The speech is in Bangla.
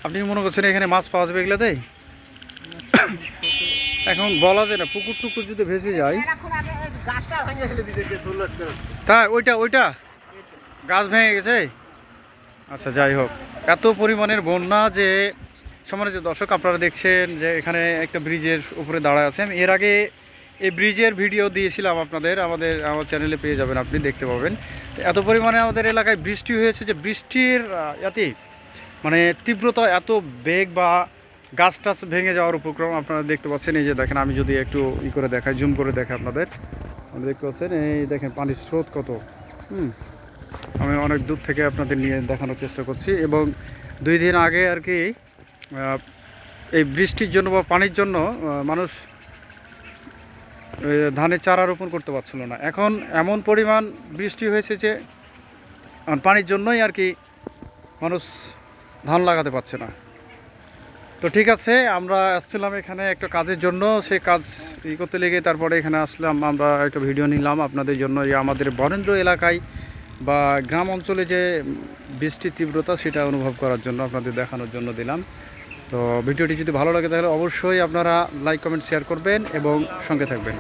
আপনি মনে করছেন এখানে মাছ পাওয়া যাবে এগুলাতে? এখন বলা যায় না, পুকুর টুকুর যদি ভেসে যায়। তাই ওইটা গাছ ভেঙে গেছে। আচ্ছা, যাই হোক, এত পরিমাণের বন্যা যে সম্মানিত দর্শক, আপনারা দেখছেন যে এখানে একটা ব্রিজের উপরে দাঁড়ায় আছে। আমি এর আগে এই ব্রিজের ভিডিও দিয়েছিলাম আপনাদের, আমার চ্যানেলে পেয়ে যাবেন, আপনি দেখতে পাবেন। তো এত পরিমাণে আমাদের এলাকায় বৃষ্টি হয়েছে যে বৃষ্টির এতে মানে তীব্রতা, এত বেগ বা গাছ টাছ ভেঙে যাওয়ার উপক্রম আপনারা দেখতে পাচ্ছেন। এই যে দেখেন, আমি যদি একটু করে দেখাই, জুম করে দেখাই আপনাদের, আপনি দেখতে পাচ্ছেন এই দেখেন পানির স্রোত কত। আমি অনেক দূর থেকে আপনাদের নিয়ে দেখানোর চেষ্টা করছি। এবং 2 দিন আগে আর কি এই বৃষ্টির জন্য বা পানির জন্য মানুষ ধানের চারা রোপণ করতে পারছিল না। এখন এমন পরিমাণ বৃষ্টি হয়েছে যে পানির জন্যই আর কি মানুষ ধান লাগাতে পারছে না। তো ঠিক আছে, আমরা আসছিলাম এখানে একটা কাজের জন্য, সে কাজ করতে লেগে তারপরে এখানে আসলাম। আমরা একটা ভিডিও নিলাম আপনাদের জন্য, যে আমাদের বরেন্দ্র এলাকায় বা গ্রাম অঞ্চলে যে বৃষ্টির তীব্রতা সেটা অনুভব করার জন্য, আপনাদের দেখানোর জন্য দিলাম। তো ভিডিওটি যদি ভালো লাগে তাহলে অবশ্যই আপনারা লাইক কমেন্ট শেয়ার করবেন এবং সঙ্গে থাকবেন।